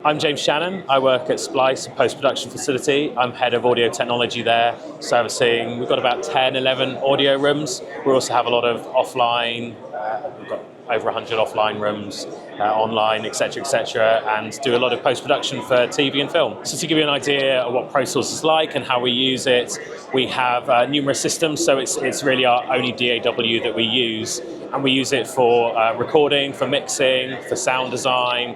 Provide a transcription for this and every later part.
I'm James Shannon. I work at Splice, a post-production facility. I'm head of audio technology there, servicing, we've got about 10, 11 audio rooms. We also have a lot of offline, we've got over 100 offline rooms, online, etc., and do a lot of post-production for TV and film. So to give you an idea of what Pro Tools is like and how we use it, we have numerous systems, so it's really our only DAW that we use. And we use it for recording, for mixing, for sound design,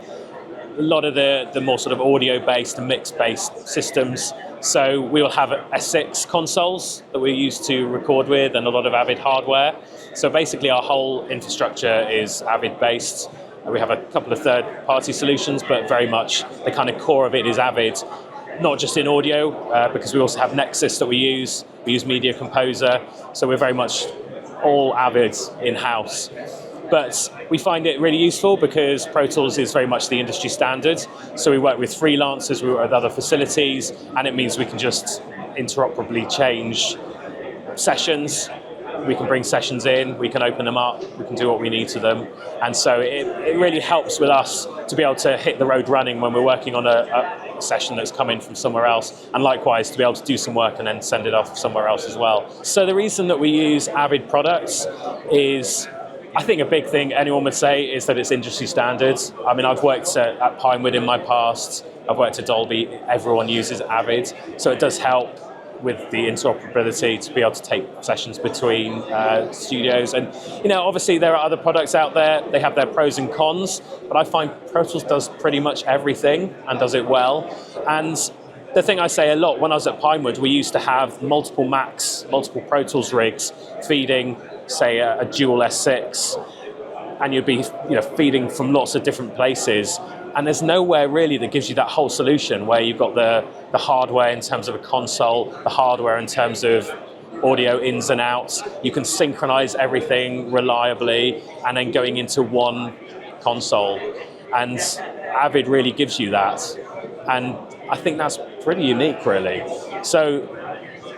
a lot of the more sort of audio-based and mix-based systems. So we will have S6 consoles that we use to record with and a lot of Avid hardware. So basically our whole infrastructure is Avid-based. We have a couple of third-party solutions, but very much the kind of core of it is Avid, not just in audio, because we also have Nexus that we use. We use Media Composer, so we're very much all Avid in-house. But we find it really useful because Pro Tools is very much the industry standard. So we work with freelancers, we work with other facilities, and it means we can just interoperably change sessions. We can bring sessions in, we can open them up, we can do what we need to them. And so it really helps with us to be able to hit the road running when we're working on a session that's come in from somewhere else, and likewise to be able to do some work and then send it off somewhere else as well. So the reason that we use Avid products is, I think a big thing anyone would say is that it's industry standards. I mean, I've worked at Pinewood in my past, I've worked at Dolby, everyone uses Avid, so it does help with the interoperability to be able to take sessions between studios. And obviously there are other products out there, they have their pros and cons, but I find Pro Tools does pretty much everything and does it well. And the thing I say a lot, when I was at Pinewood, we used to have multiple Macs, multiple Pro Tools rigs feeding, say, a dual S6, and you'd be feeding from lots of different places. And there's nowhere really that gives you that whole solution where you've got the hardware in terms of a console, the hardware in terms of audio ins and outs. You can synchronize everything reliably and then going into one console. And Avid really gives you that. And I think that's pretty unique, really. So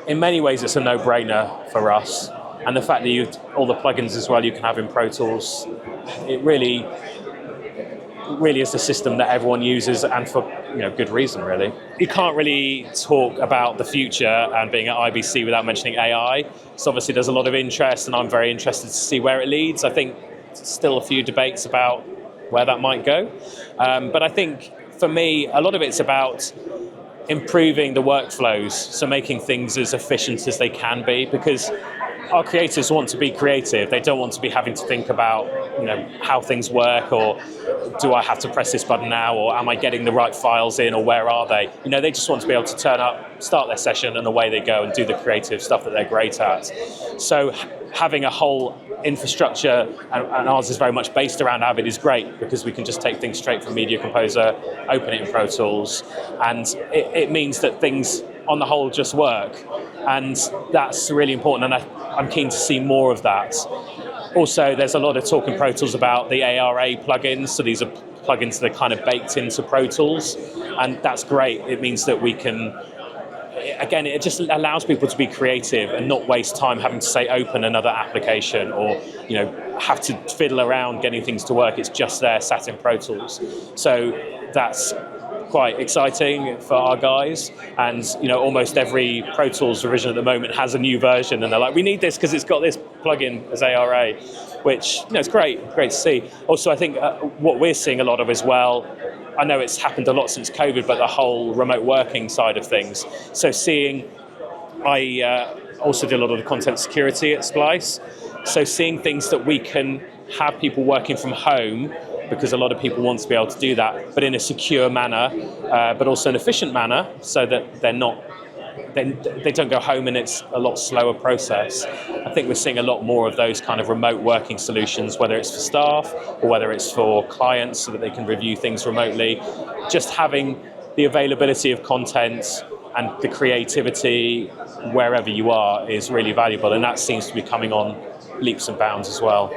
in many ways, it's a no-brainer for us. And the fact that all the plugins as well you can have in Pro Tools, it really is a system that everyone uses, and for good reason, really. You can't really talk about the future and being at IBC without mentioning AI. So obviously there's a lot of interest, and I'm very interested to see where it leads. I think still a few debates about where that might go. But I think for me, a lot of it's about improving the workflows, so making things as efficient as they can be, because our creators want to be creative. They don't want to be having to think about how things work, or do I have to press this button now, or am I getting the right files in, or where are they? They just want to be able to turn up, start their session, and away they go and do the creative stuff that they're great at. So having a whole infrastructure, and ours is very much based around Avid, is great, because we can just take things straight from Media Composer, open it in Pro Tools, and it means that things on the whole just work. And that's really important, and I'm keen to see more of that. Also, there's a lot of talk in Pro Tools about the ARA plugins, so these are plugins that are kind of baked into Pro Tools, and that's great. It means that we can, again, it just allows people to be creative and not waste time having to, say, open another application or have to fiddle around getting things to work. It's just there, sat in Pro Tools. So that's quite exciting for our guys, and almost every Pro Tools revision at the moment has a new version, and they're like, we need this because it's got this plugin as ARA, which it's great to see. Also, I think what we're seeing a lot of as well, I know it's happened a lot since COVID, but the whole remote working side of things. So I also do a lot of the content security at Splice, so seeing things that we can have people working from home, because a lot of people want to be able to do that, but in a secure manner, but also an efficient manner, so that they don't go home and it's a lot slower process. I think we're seeing a lot more of those kind of remote working solutions, whether it's for staff or whether it's for clients so that they can review things remotely. Just having the availability of content and the creativity wherever you are is really valuable, and that seems to be coming on leaps and bounds as well.